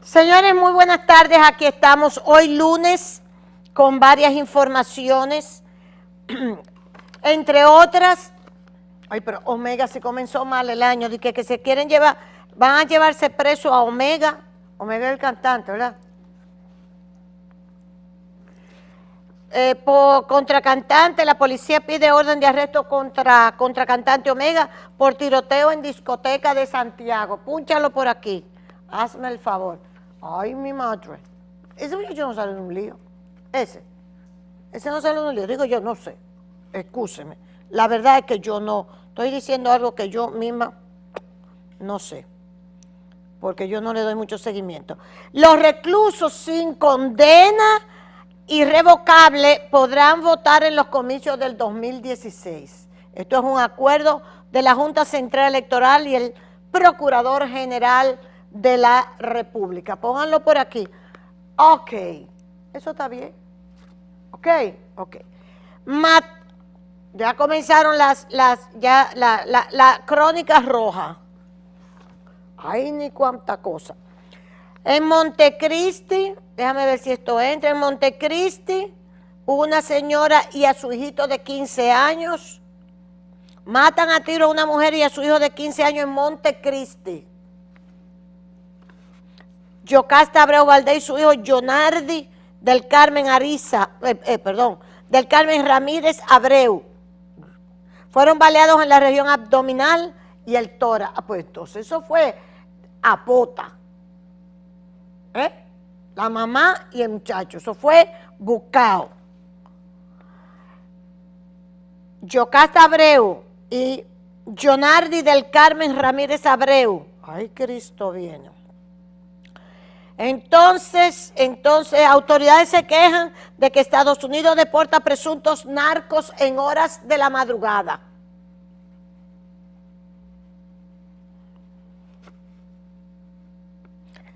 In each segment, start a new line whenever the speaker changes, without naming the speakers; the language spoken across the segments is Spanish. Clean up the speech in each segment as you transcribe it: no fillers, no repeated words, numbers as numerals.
Señores, muy buenas tardes. Aquí estamos hoy lunes con varias informaciones, entre otras. Ay, pero Omega se comenzó mal el año, de que se quieren llevar, van a llevarse preso a Omega. Omega es el cantante, ¿verdad? Contra cantante, la policía pide orden de arresto contra cantante Omega por tiroteo en discoteca de Santiago. Púnchalo por aquí, hazme el favor. Ay, mi madre, ese muchacho no sale de un lío, ese no sale de un lío, digo yo, no sé, excúseme, la verdad es que yo no, estoy diciendo algo que yo misma no sé, porque yo no le doy mucho seguimiento. Los reclusos sin condena irrevocable podrán votar en los comicios del 2016. Esto es un acuerdo de la Junta Central Electoral y el Procurador General de la República. Pónganlo por aquí. Ok, eso está bien. Ok. Ya comenzaron las crónicas rojas. Ay, ni cuánta cosa. En Montecristi, déjame ver si esto entra, en Montecristi, una señora y a su hijito de 15 años, matan a tiro a una mujer y a su hijo de 15 años en Montecristi. Yocasta Abreu Valdés y su hijo Jonardi del Carmen del Carmen Ramírez Abreu, fueron baleados en la región abdominal y el tórax. Pues entonces eso fue a pota. La mamá y el muchacho, eso fue buscado. Yocasta Abreu y Jonardi del Carmen Ramírez Abreu. Ay, Cristo viene. Entonces, autoridades se quejan de que Estados Unidos deporta presuntos narcos en horas de la madrugada.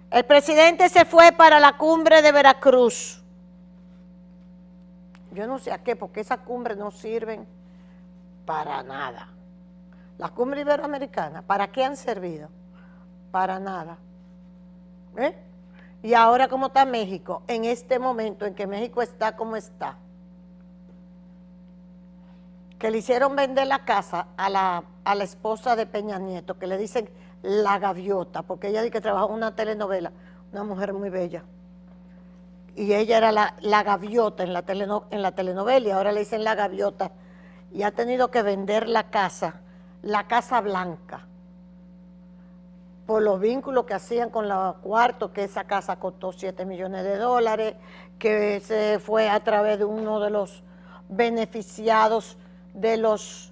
El presidente se fue para la cumbre de Veracruz. Yo no sé a qué, porque esas cumbres no sirven para nada. La cumbre iberoamericana, ¿para qué han servido? Para nada. Y ahora, ¿cómo está México? En este momento en que México está como está, que le hicieron vender la casa a la esposa de Peña Nieto, que le dicen la gaviota, porque ella dice que trabajó en una telenovela, una mujer muy bella, y ella era la gaviota en la telenovela, y ahora le dicen la gaviota, y ha tenido que vender la Casa Blanca, por los vínculos que hacían con los cuartos, que esa casa costó $7 millones, que se fue a través de uno de los beneficiados de los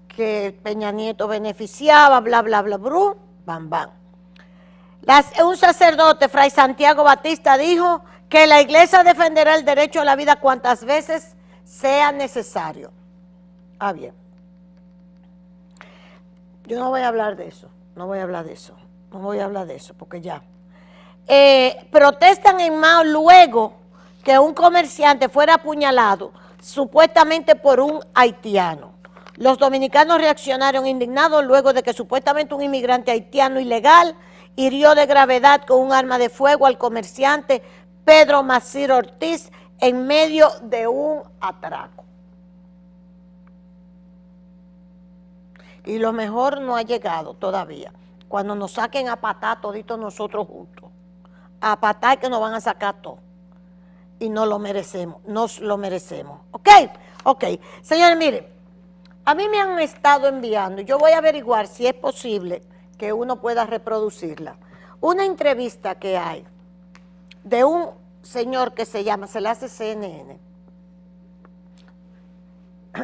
que Peña Nieto beneficiaba, bla, bla, bla, bla, bam, bam. Un sacerdote, Fray Santiago Batista, dijo que la iglesia defenderá el derecho a la vida cuantas veces sea necesario. Bien. Yo no voy a hablar de eso. No voy a hablar de eso, porque ya. Protestan en Mao luego que un comerciante fuera apuñalado, supuestamente por un haitiano. Los dominicanos reaccionaron indignados luego de que supuestamente un inmigrante haitiano ilegal hirió de gravedad con un arma de fuego al comerciante Pedro Macir Ortiz en medio de un atraco. Y lo mejor no ha llegado todavía. Cuando nos saquen a patar toditos nosotros juntos. A patar que nos van a sacar todo. Y nos lo merecemos. ¿Ok? Señores, miren. A mí me han estado enviando, yo voy a averiguar si es posible que uno pueda reproducirla. Una entrevista que hay de un señor que se le hace CNN.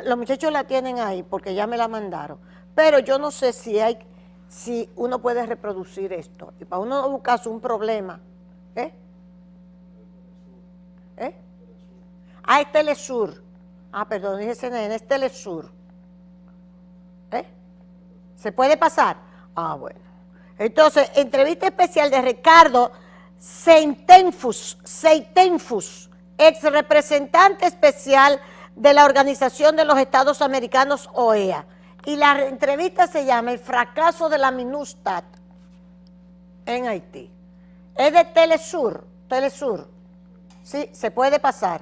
Los muchachos la tienen ahí porque ya me la mandaron. Pero yo no sé si uno puede reproducir esto. Y para uno buscarse un problema. Es Telesur. Perdón, dije CNN, es Telesur. ¿Se puede pasar? Bueno. Entonces, entrevista especial de Ricardo Seitenfus, ex representante especial de la Organización de los Estados Americanos, OEA. Y la entrevista se llama El fracaso de la MINUSTAH en Haití. Es de Telesur, Telesur. Sí, se puede pasar.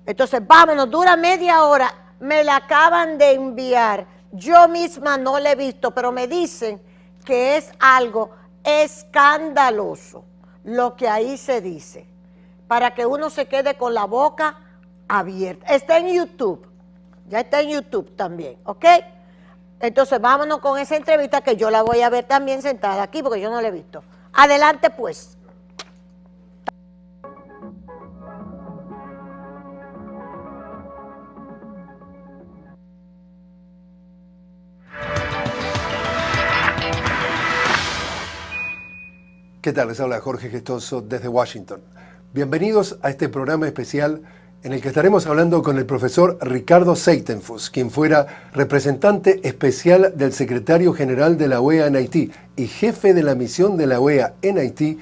Entonces, vámonos, dura media hora. Me la acaban de enviar. Yo misma no la he visto, pero me dicen que es algo escandaloso lo que ahí se dice, para que uno se quede con la boca abierta. Está en YouTube, ya está en YouTube también, ¿ok? Entonces vámonos con esa entrevista que yo la voy a ver también sentada aquí porque yo no la he visto. Adelante pues.
¿Qué tal? Les habla Jorge Gestoso desde Washington. Bienvenidos a este programa especial en el que estaremos hablando con el profesor Ricardo Seitenfuss, quien fuera representante especial del secretario general de la OEA en Haití y jefe de la misión de la OEA en Haití,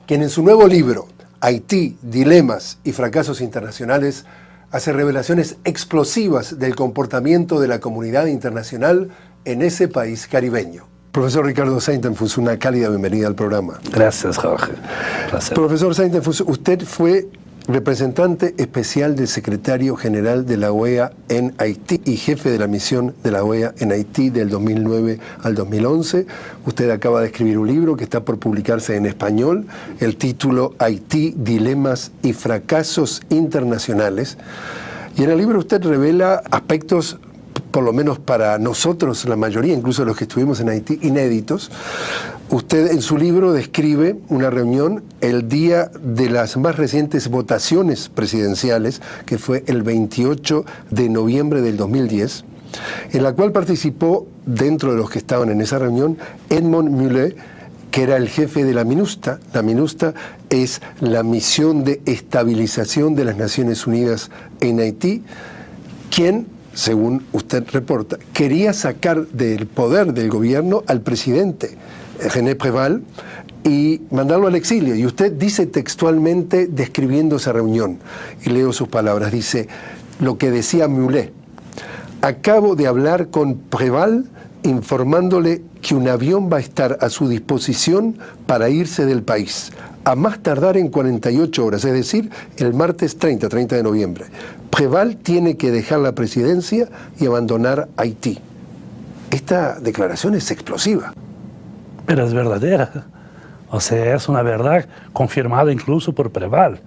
quien en su nuevo libro, Haití, Dilemas y Fracasos Internacionales, hace revelaciones explosivas del comportamiento de la comunidad internacional en ese país caribeño. Profesor Ricardo Seitenfuss, una cálida bienvenida al programa.
Gracias, Jorge. Placer.
Profesor Seitenfuss, usted fue representante especial del secretario general de la OEA en Haití y jefe de la misión de la OEA en Haití del 2009 al 2011. Usted acaba de escribir un libro que está por publicarse en español, el título Haití, Dilemas y Fracasos Internacionales. Y en el libro usted revela aspectos, por lo menos para nosotros, la mayoría, incluso los que estuvimos en Haití, inéditos. Usted en su libro describe una reunión el día de las más recientes votaciones presidenciales, que fue el 28 de noviembre del 2010, en la cual participó, dentro de los que estaban en esa reunión, Edmond Mulet, que era el jefe de la MINUSTAH. La MINUSTAH es la misión de estabilización de las Naciones Unidas en Haití, quien, según usted reporta, quería sacar del poder del gobierno al presidente René Préval y mandarlo al exilio. Y usted dice textualmente, describiendo esa reunión, y leo sus palabras, dice lo que decía Mulet: acabo de hablar con Préval informándole que un avión va a estar a su disposición para irse del país, a más tardar en 48 horas, es decir, el martes 30 de noviembre. Préval tiene que dejar la presidencia y abandonar Haití. Esta declaración es explosiva.
Pero es verdadera. O sea, es una verdad confirmada incluso por Préval.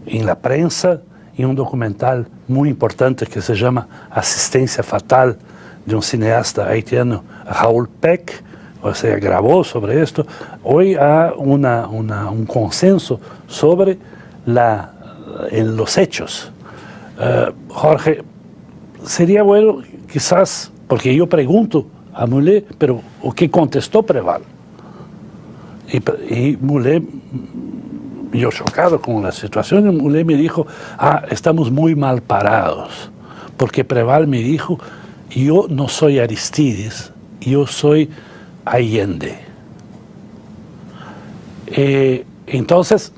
En la prensa, en un documental muy importante que se llama Asistencia Fatal, de un cineasta haitiano, Raúl Peck, o sea, grabó sobre esto. Hoy hay un consenso sobre los hechos. Jorge, sería bueno quizás, porque yo pregunto a Mulet, pero ¿o qué contestó Préval? Y Mulet, yo chocado con la situación, Mulet me dijo, estamos muy mal parados, porque Préval me dijo, yo no soy Aristides, yo soy Allende. Entonces,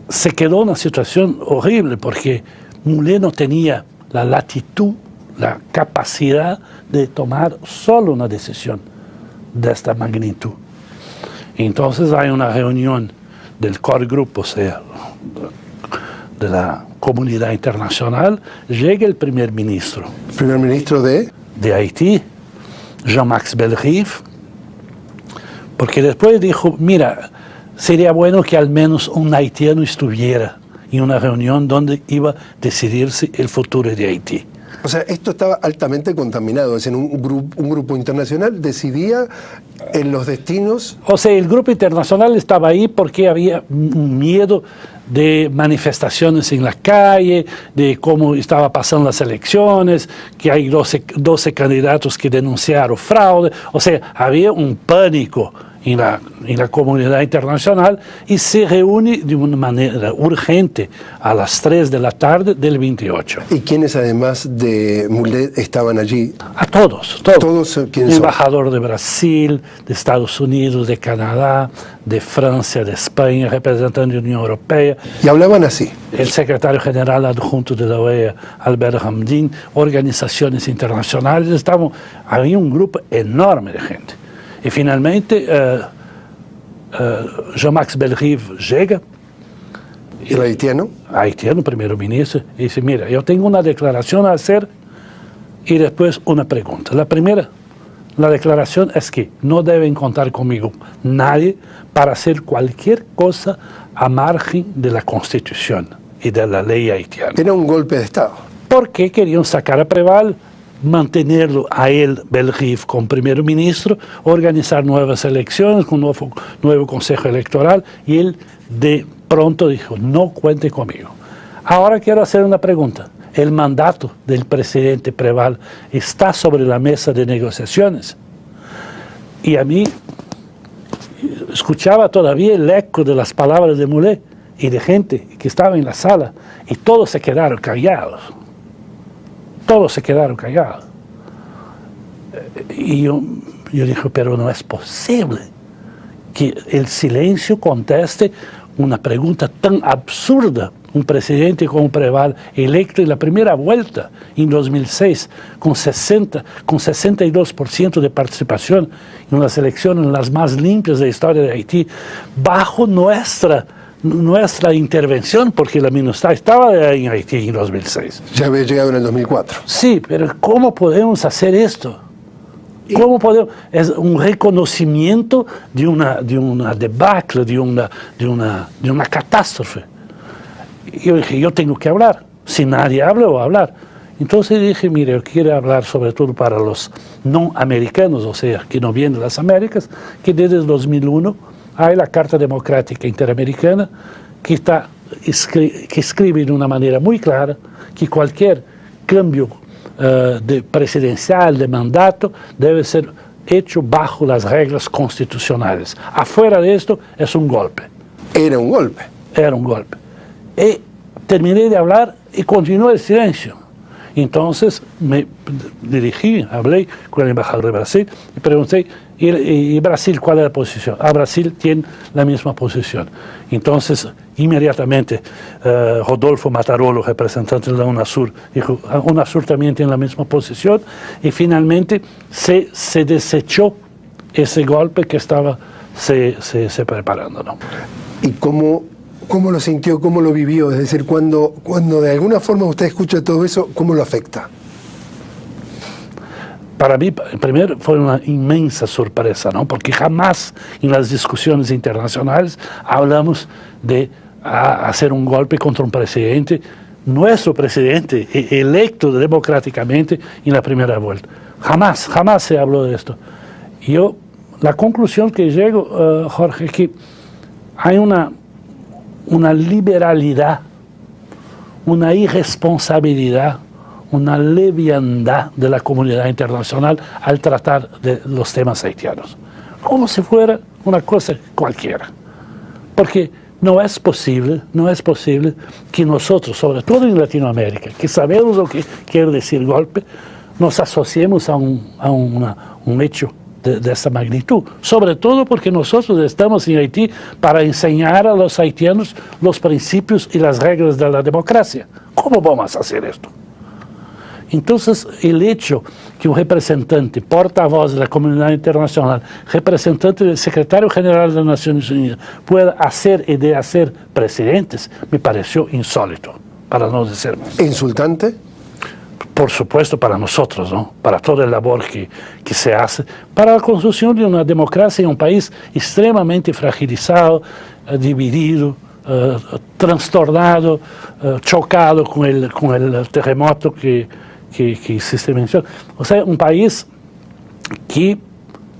se quedó una situación horrible, porque Mulet no tenía la latitud, la capacidad de tomar solo una decisión de esta magnitud. Entonces hay una reunión del core group, o sea, de la comunidad internacional, llega el primer ministro.
¿Primer ministro de
Haití, Jean-Max Belrive, porque después dijo, mira, sería bueno que al menos un haitiano estuviera en una reunión donde iba a decidirse el futuro de Haití.
O sea, esto estaba altamente contaminado. Es decir, un grupo internacional decidía en los destinos.
O sea, el grupo internacional estaba ahí porque había un miedo de manifestaciones en la calle, de cómo estaban pasando las elecciones, que hay 12 candidatos que denunciaron fraude. O sea, había un pánico en la comunidad internacional y se reúne de una manera urgente a las 3 de la tarde del 28.
¿Y quiénes además de Mulet estaban allí?
A todos.
¿Todos quiénes son?
Embajador de Brasil, de Estados Unidos, de Canadá, de Francia, de España, representante de la Unión Europea.
Y hablaban así.
El secretario general adjunto de la OEA, Albert Hamdin, organizaciones internacionales. Había un grupo enorme de gente. Y finalmente Jean-Max Bellerive llega,
¿El haitiano?
haitiano, primeiro-ministro, y dice, mira, yo tengo una declaración a hacer y después una pregunta. La primera, la declaración es que no deben contar conmigo nadie para hacer cualquier cosa a margen de la Constitución y de la ley haitiana.
Era un golpe de Estado.
Porque querían sacar a Preval, mantenerlo a él, Bellerive, como primeiro-ministro, organizar nuevas elecciones con un nuevo consejo electoral, y él de pronto dijo, no cuente conmigo. Ahora quiero hacer una pregunta. ¿El mandato del presidente Preval está sobre la mesa de negociaciones? Y a mí escuchaba todavía el eco de las palabras de Mulé y de gente que estaba en la sala, y todos se quedaron callados. Todos se quedaron callados. Y yo dije, pero no es posible que el silencio conteste una pregunta tan absurda. Un presidente como Preval, electo en la primera vuelta en 2006, con 62% de participación en unas elecciones las más limpias de la historia de Haití, bajo nuestra intervención, porque la MINUSTAH estaba en Haití en 2006.
Ya había llegado en el 2004.
Sí, pero ¿cómo podemos hacer esto? ¿Cómo podemos? Es un reconocimiento de una debacle, de una catástrofe. Yo dije, yo tengo que hablar. Si nadie habla, voy a hablar. Entonces dije, mire, yo quiero hablar sobre todo para los no americanos, o sea, que no vienen de las Américas, que desde el 2001 hay la Carta Democrática Interamericana que escribe de una manera muy clara que cualquier cambio presidencial, de mandato, debe ser hecho bajo las reglas constitucionales. Afuera de esto es un golpe.
Era un golpe.
Era un golpe. Y terminé de hablar y continuó el silencio. Entonces me dirigí, hablé con el embajador de Brasil y pregunté, ¿y Brasil cuál es la posición? Brasil tiene la misma posición. Entonces, inmediatamente, Rodolfo Matarolo, representante de la UNASUR, dijo, UNASUR también tiene la misma posición, y finalmente se desechó ese golpe que estaba se preparando, ¿no?
¿Y cómo lo sintió, cómo lo vivió? Es decir, cuando de alguna forma usted escucha todo eso, ¿cómo lo afecta?
Para mí, primero, fue una inmensa sorpresa, ¿no? Porque jamás en las discusiones internacionales hablamos de hacer un golpe contra un presidente, nuestro presidente, electo democráticamente en la primera vuelta. Jamás se habló de esto. La conclusión que llego, Jorge, es que hay una liberalidad, una irresponsabilidad, una leviandad de la comunidad internacional al tratar de los temas haitianos, como si fuera una cosa cualquiera. Porque no es posible que nosotros, sobre todo en Latinoamérica, que sabemos lo que quiere decir golpe, nos asociemos a un hecho de esta magnitud, sobre todo porque nosotros estamos en Haití para enseñar a los haitianos los principios y las reglas de la democracia. ¿Cómo vamos a hacer esto? Entonces, el hecho que un representante, portavoz de la comunidad internacional, representante del secretario general de las Naciones Unidas, pueda hacer y de hacer presidentes, me pareció insólito, para no decir más.
¿Insultante?
Por supuesto para nosotros, ¿no? Para toda la labor que se hace, para la construcción de una democracia en un país extremadamente fragilizado, dividido, trastornado, chocado con el terremoto que se mencionó. O sea, un país que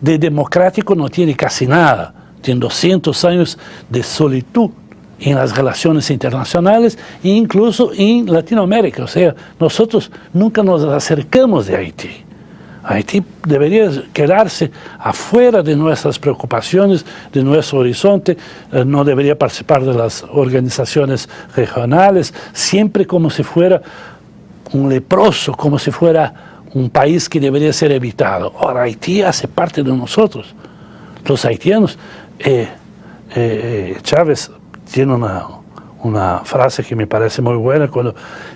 de democrático no tiene casi nada, tiene 200 años de solitud en las relaciones internacionales e incluso en Latinoamérica. O sea, nosotros nunca nos acercamos de Haití. Haití debería quedarse afuera de nuestras preocupaciones, de nuestro horizonte, no debería participar de las organizaciones regionales, siempre como si fuera un leproso, como si fuera un país que debería ser evitado. Ahora, Haití hace parte de nosotros. Los haitianos, Chávez tiene una frase que me parece muy buena, cuando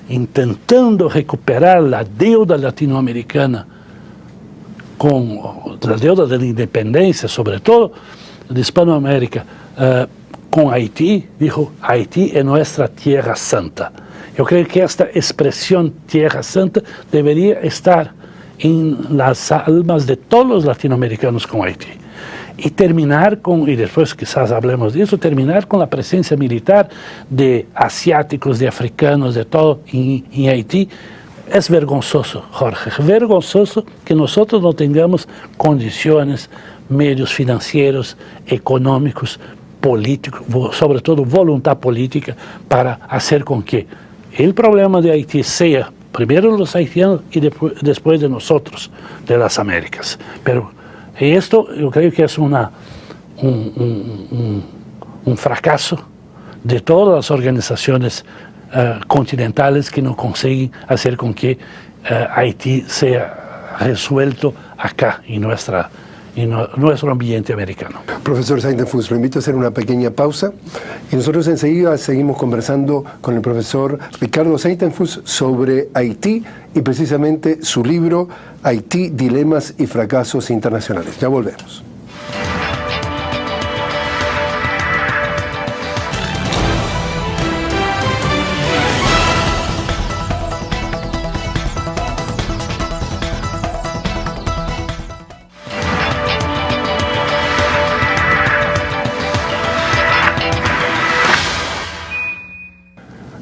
intentando recuperar la deuda latinoamericana, con la deuda de la independencia sobre todo, de Hispanoamérica con Haití, dijo, Haití es nuestra tierra santa. Yo creo que esta expresión tierra santa debería estar en las almas de todos los latinoamericanos con Haití. Y terminar con, y después quizás hablemos de eso, terminar con la presencia militar de asiáticos, de africanos, de todo en Haití. Es vergonzoso, Jorge, vergonzoso que nosotros no tengamos condiciones, medios financieros, económicos, políticos, sobre todo voluntad política para hacer con que el problema de Haití sea primero los haitianos y después de nosotros, de las Américas. Pero esto yo creo que es un fracaso de todas las organizaciones continentales que no consiguen hacer con que Haití sea resuelto acá en nuestro ambiente americano.
Profesor Saintenfus, lo invito a hacer una pequeña pausa y nosotros enseguida seguimos conversando con el profesor Ricardo Saintenfus sobre Haití y precisamente su libro Haití, Dilemas y Fracasos Internacionales. Ya volvemos.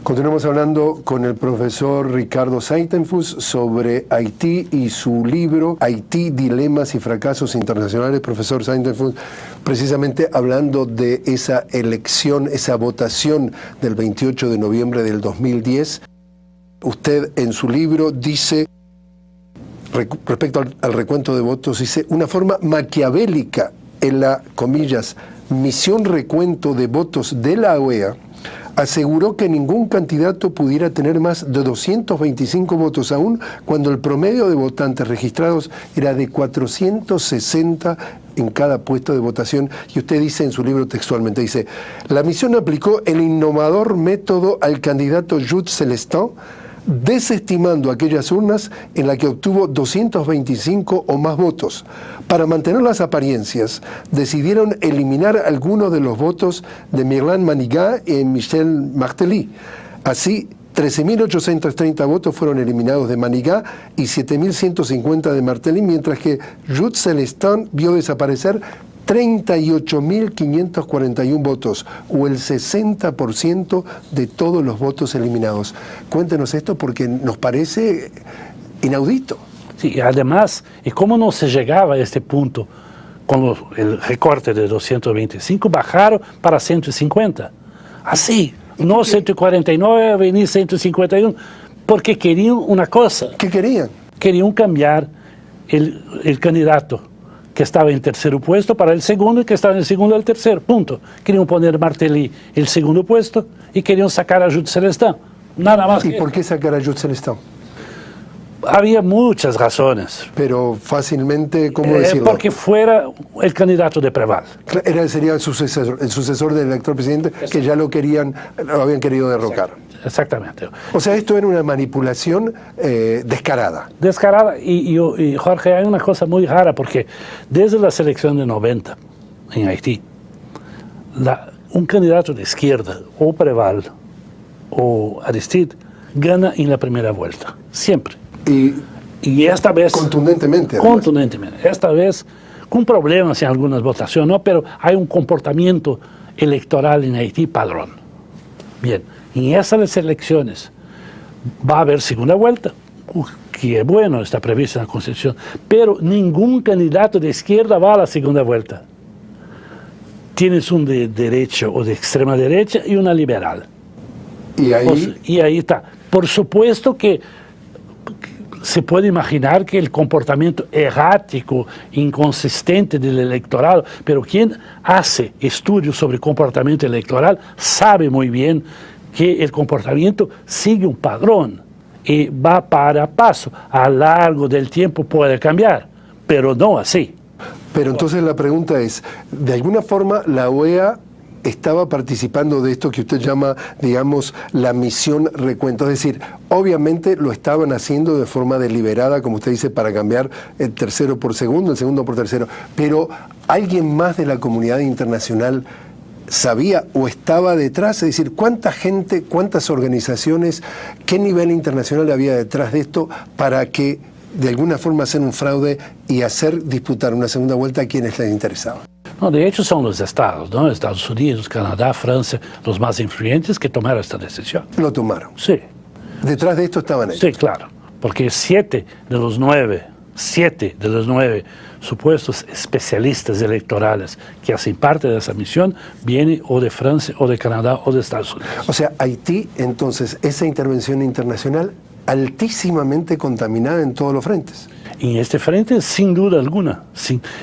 Continuamos hablando con el profesor Ricardo Saintenfus sobre Haití y su libro Haití, Dilemas y Fracasos Internacionales. Profesor Saintenfus, precisamente hablando de esa elección, esa votación del 28 de noviembre del 2010, usted en su libro dice, respecto al recuento de votos, dice, una forma maquiavélica en la, comillas, misión recuento de votos de la OEA, aseguró que ningún candidato pudiera tener más de 225 votos, aún cuando el promedio de votantes registrados era de 460 en cada puesto de votación. Y usted dice en su libro textualmente, dice, la misión aplicó el innovador método al candidato Jude Celestin, desestimando aquellas urnas en las que obtuvo 225 o más votos. Para mantener las apariencias, decidieron eliminar algunos de los votos de Mirlan Manigat y Michel Martelly. Así, 13.830 votos fueron eliminados de Manigat y 7.150 de Martelly, mientras que Jude Celestin vio desaparecer 38.541 votos, o el 60% de todos los votos eliminados. Cuéntenos esto porque nos parece inaudito.
Sí, además, ¿y cómo no se llegaba a este punto? Con el recorte de 225 bajaron para 150. Así, no 149, venir 151, porque querían una cosa.
¿Qué querían?
Querían cambiar el candidato que estaba en tercer puesto para el segundo y que estaba en el segundo al tercer, punto. Querían poner Martelly el segundo puesto y querían sacar a Jude Celestin. Nada más.
¿Y por qué sacar a Jude Celestin?
Había muchas razones.
Pero fácilmente, ¿cómo decirlo?
Porque fuera el candidato de Preval.
Sería el sucesor del actual presidente, que ya lo habían querido derrocar.
Exactamente.
O sea, esto era una manipulación descarada.
Descarada. Y Jorge, hay una cosa muy rara, porque desde la selección de 90 en Haití, un candidato de izquierda, o Preval, o Aristide, gana en la primera vuelta. Siempre. Y esta vez...
Contundentemente. Además.
Contundentemente. Esta vez con problemas en algunas votaciones, ¿no? Pero hay un comportamiento electoral en Haití padrón. Bien, en esas elecciones va a haber segunda vuelta, que es bueno, está previsto en la Constitución, pero ningún candidato de izquierda va a la segunda vuelta. Tienes un de derecha o de extrema derecha y una liberal.
Y
ahí está. Por supuesto que se puede imaginar que el comportamiento errático, inconsistente del electorado, pero quien hace estudios sobre comportamiento electoral sabe muy bien que el comportamiento sigue un padrón y va para paso. A lo largo del tiempo puede cambiar, pero no así.
Pero entonces la pregunta es, ¿de alguna forma la OEA estaba participando de esto que usted llama, digamos, la misión recuento. Es decir, obviamente lo estaban haciendo de forma deliberada, como usted dice, para cambiar el tercero por segundo, el segundo por tercero. Pero ¿alguien más de la comunidad internacional sabía o estaba detrás? Es decir, ¿cuánta gente, cuántas organizaciones, qué nivel internacional había detrás de esto para que de alguna forma hacer un fraude y hacer disputar una segunda vuelta a quienes les interesaba?
No, de hecho son los estados, ¿no? Estados Unidos, Canadá, Francia, los más influyentes que tomaron esta decisión.
Lo tomaron.
Sí.
Detrás de esto estaban ellos.
Sí, claro, porque 7 de los 9 supuestos especialistas electorales que hacen parte de esa misión vienen o de Francia, o de Canadá, o de Estados Unidos.
O sea, Haití, entonces, esa intervención internacional altísimamente contaminada en todos los frentes.
En este frente, sin duda alguna,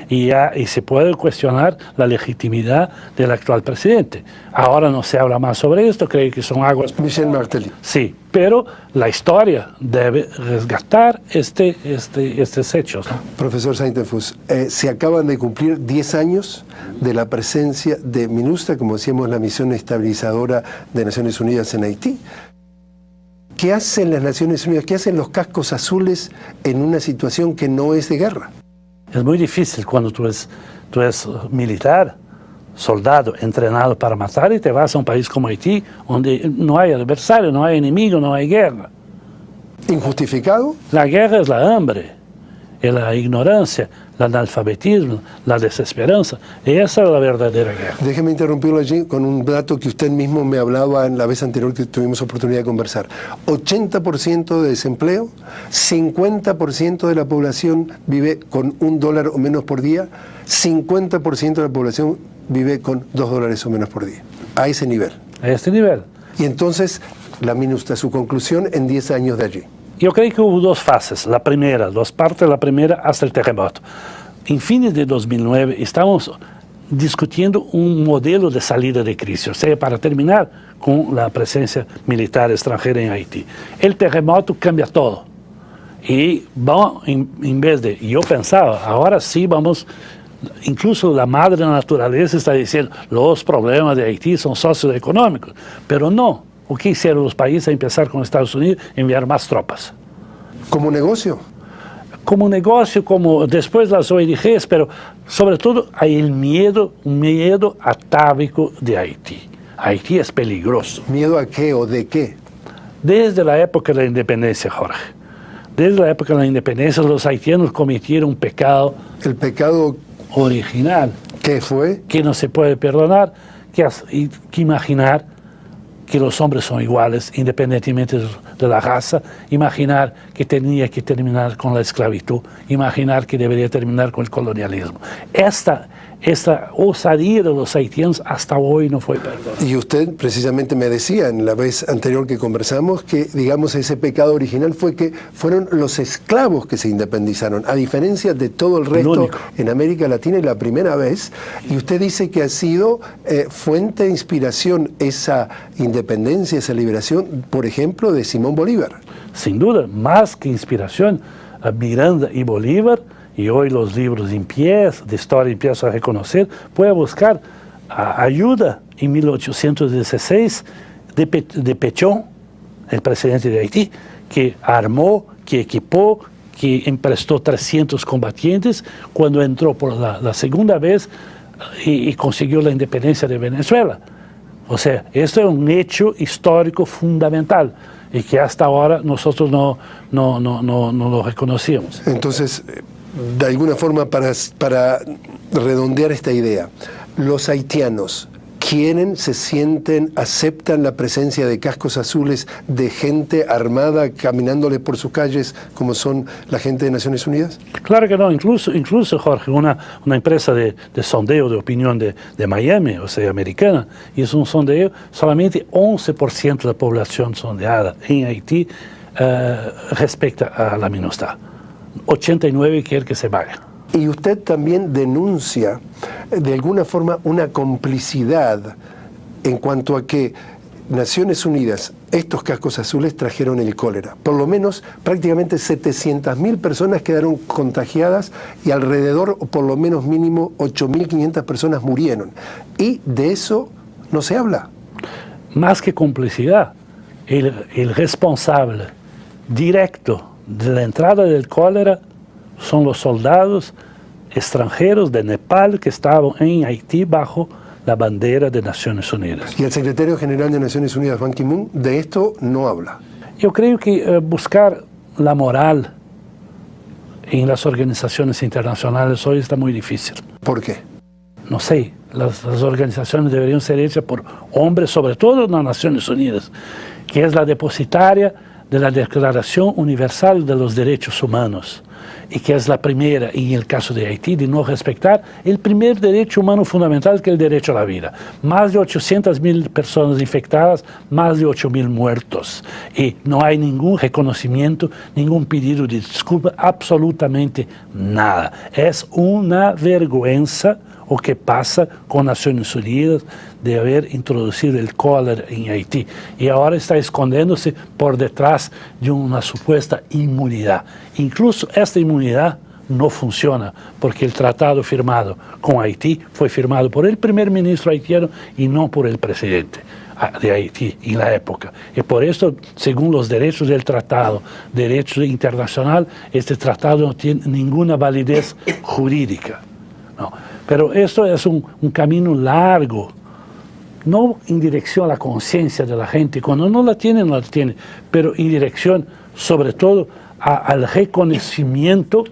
y se puede cuestionar la legitimidad del actual presidente. Ahora no se habla más sobre esto, creo que son aguas...
Michel Martelly.
Sí, pero la historia debe resgatar estos hechos, ¿no?
Profesor Saintefus, se acaban de cumplir 10 años de la presencia de MINUSTAH, como decíamos, la misión estabilizadora de Naciones Unidas en Haití. ¿Qué hacen las Naciones Unidas? ¿Qué hacen los cascos azules en una situación que no es de guerra?
Es muy difícil cuando tú eres militar, soldado, entrenado para matar y te vas a un país como Haití, donde no hay adversario, no hay enemigo, no hay guerra.
¿Injustificado?
La guerra es la hambre, es la ignorancia, el analfabetismo, la desesperanza. Esa es la verdadera guerra.
Déjeme interrumpirlo allí con un dato que usted mismo me hablaba en la vez anterior que tuvimos oportunidad de conversar. 80% de desempleo, 50% de la población vive con $1 o menos por día, 50% de la población vive con $2 o menos por día. A ese nivel.
A este nivel.
Y entonces, la MINUSTAH, su conclusión en 10 años de allí.
Yo creo que hubo dos fases. La primera, dos partes, la primera hasta el terremoto. En fines de 2009 estamos discutiendo un modelo de salida de crisis, o sea, para terminar con la presencia militar extranjera en Haití. El terremoto cambia todo. Y vamos, en vez de, yo pensaba, ahora sí vamos, incluso la madre naturaleza está diciendo, los problemas de Haití son socioeconómicos, pero no. O que hicieron los países, a empezar con Estados Unidos, enviar más tropas.
¿Como negocio?
Como negocio, como después las ONGs, pero sobre todo hay el miedo, un miedo atávico de Haití. Haití es peligroso.
¿Miedo a qué o de qué?
Desde la época de la independencia, Jorge. Desde la época de la independencia, los haitianos cometieron un pecado.
¿El pecado
original?
¿Qué fue?
Que no se puede perdonar, que imaginar que los hombres son iguales independientemente de la raza, imaginar que tenía que terminar con la esclavitud, imaginar que debería terminar con el colonialismo. Esta osadía de los haitianos hasta hoy no fue perdonada.
Y usted precisamente me decía en la vez anterior que conversamos que, digamos, ese pecado original fue que fueron los esclavos que se independizaron, a diferencia de todo el resto en América Latina, y la primera vez. Y usted dice que ha sido fuente de inspiración esa independencia, esa liberación, por ejemplo, de Simón Bolívar.
Sin duda, más que inspiración, a Miranda y Bolívar, y hoy los libros de historia empiezan a reconocer, puede buscar ayuda en 1816 de Pétion, el presidente de Haití, que armó, que equipó, que emprestó 300 combatientes cuando entró por la segunda vez y consiguió la independencia de Venezuela. O sea, esto es un hecho histórico fundamental y que hasta ahora nosotros no lo reconocíamos.
Entonces, de alguna forma, para redondear esta idea, los haitianos quieren, se sienten, aceptan la presencia de cascos azules, de gente armada caminándole por sus calles como son la gente de Naciones Unidas? Claro
que no, incluso Jorge, una empresa de sondeo de opinión de Miami, o sea, americana, hizo un sondeo, solamente 11% de la población sondeada en Haití respecta a la MINUSTAH. 89 quiere que se vaya.
Y usted también denuncia de alguna forma una complicidad en cuanto a que Naciones Unidas, estos cascos azules trajeron el cólera. Por lo menos prácticamente 700.000 personas quedaron contagiadas y alrededor, o por lo menos mínimo, 8.500 personas murieron. Y de eso no se habla.
Más que complicidad, el responsable directo de la entrada del cólera son los soldados extranjeros de Nepal que estaban en Haití bajo la bandera de Naciones Unidas.
Y el secretario general de Naciones Unidas, Ban Ki-moon, de esto no habla.
Yo creo que buscar la moral en las organizaciones internacionales hoy está muy difícil.
¿Por qué?
No sé, las organizaciones deberían ser hechas por hombres, sobre todo en las Naciones Unidas, que es la depositaria de la Declaración Universal de los Derechos Humanos, y que es la primera, y en el caso de Haití, de no respetar el primer derecho humano fundamental, que es el derecho a la vida. Más de 800.000 personas infectadas, más de 8.000 muertos, y no hay ningún reconocimiento, ningún pedido de disculpa, absolutamente nada. Es una vergüenza o que pasa con Naciones Unidas de haber introducido el cólera en Haití y ahora está escondiéndose por detrás de una supuesta inmunidad. Incluso esta inmunidad no funciona porque el tratado firmado con Haití fue firmado por el primer ministro haitiano y no por el presidente de Haití en la época. Y por eso, según los derechos del tratado, derecho internacional, este tratado no tiene ninguna validez jurídica. No. Pero esto es un camino largo, no en dirección a la conciencia de la gente, cuando no la tiene, no la tiene, pero en dirección sobre todo al reconocimiento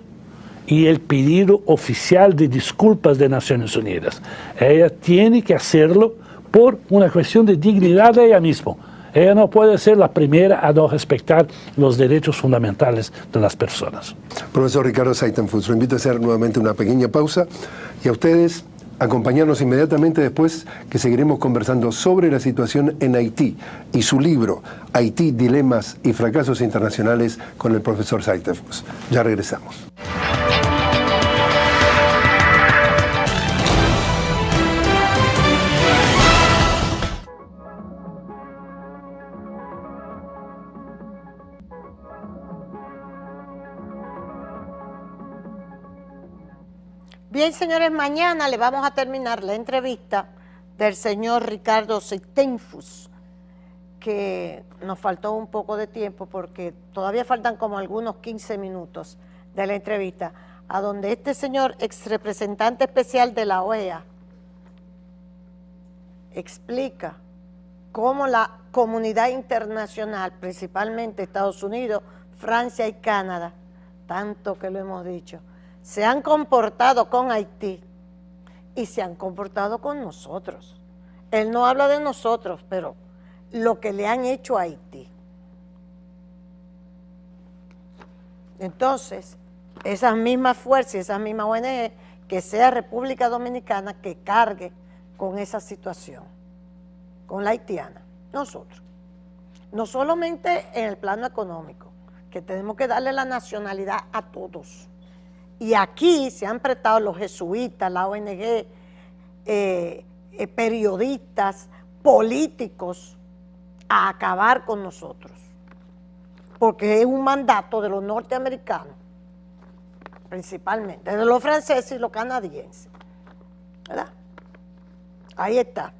y el pedido oficial de disculpas de Naciones Unidas. Ella tiene que hacerlo por una cuestión de dignidad de ella misma. Ella no puede ser la primera a no respetar los derechos fundamentales de las personas.
Profesor Ricardo Zaitenfuss, lo invito a hacer nuevamente una pequeña pausa y a ustedes acompañarnos inmediatamente después, que seguiremos conversando sobre la situación en Haití y su libro Haití, Dilemas y Fracasos Internacionales con el profesor Zaitenfuss. Ya regresamos.
Bien, señores, mañana le vamos a terminar la entrevista del señor Ricardo Zaitenfuss, que nos faltó un poco de tiempo porque todavía faltan como algunos 15 minutos de la entrevista, a donde este señor, ex representante especial de la OEA, explica cómo la comunidad internacional, principalmente Estados Unidos, Francia y Canadá, tanto que lo hemos dicho, se han comportado con Haití y se han comportado con nosotros. Él no habla de nosotros, pero lo que le han hecho a Haití. Entonces, esas mismas fuerzas, esas mismas ONG, que sea República Dominicana que cargue con esa situación, con la haitiana, nosotros. No solamente en el plano económico, que tenemos que darle la nacionalidad a todos. Y aquí se han prestado los jesuitas, la ONG, periodistas, políticos, a acabar con nosotros. Porque es un mandato de los norteamericanos, principalmente, de los franceses y los canadienses. ¿Verdad? Ahí está.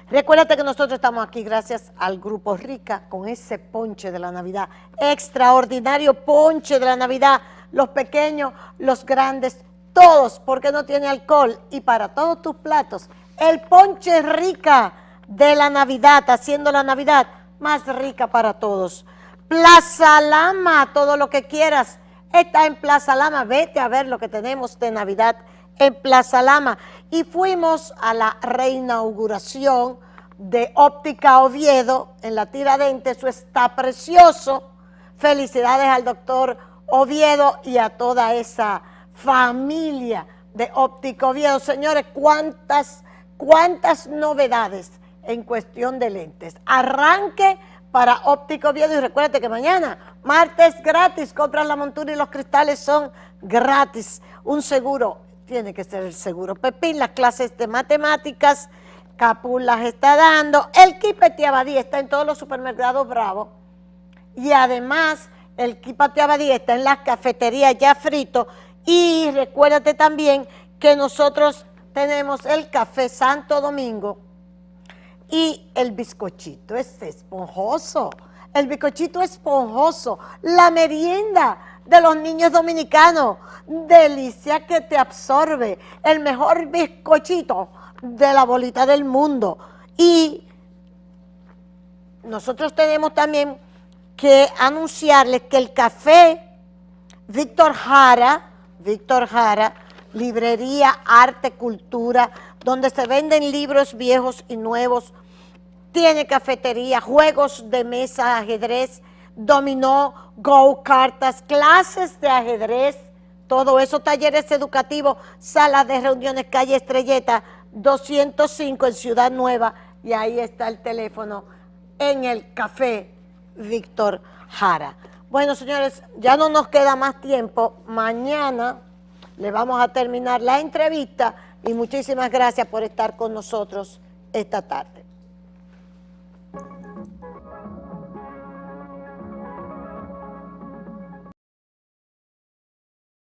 Recuérdate que nosotros estamos aquí gracias al Grupo Rica con ese ponche de la Navidad, extraordinario ponche de la Navidad, los pequeños, los grandes, todos, porque no tiene alcohol, y para todos tus platos, el ponche Rica de la Navidad, haciendo la Navidad más rica para todos. Plaza Lama, todo lo que quieras, está en Plaza Lama, vete a ver lo que tenemos de Navidad en Plaza Lama. Y fuimos a la reinauguración de Óptica Oviedo en la Tiradentes, eso está precioso. Felicidades al doctor Oviedo y a toda esa familia de Óptica Oviedo. Señores, cuántas novedades en cuestión de lentes. Arranque para Óptica Oviedo y recuérdate que mañana, martes gratis, compras la montura y los cristales son gratis. Un seguro, tiene que ser el seguro Pepín, las clases de matemáticas, Capul las está dando, el Kipete Abadí está en todos los supermercados Bravo y además el Kipete Abadí está en las cafeterías ya frito. Y recuérdate también que nosotros tenemos el Café Santo Domingo, Y el bizcochito es esponjoso. El bizcochito esponjoso. La merienda de los niños dominicanos. Delicia que te absorbe. El mejor bizcochito de la bolita del mundo. Y nosotros tenemos también que anunciarles que el café Víctor Jara, librería, arte, cultura, donde se venden libros viejos y nuevos, tiene cafetería, juegos de mesa, ajedrez, dominó, go, cartas, clases de ajedrez, todo eso, talleres educativos, salas de reuniones, calle Estrelleta, 205 en Ciudad Nueva, y ahí está el teléfono en el café Víctor Jara. Bueno, señores, ya no nos queda más tiempo. Mañana le vamos a terminar la entrevista y muchísimas gracias por estar con nosotros esta tarde.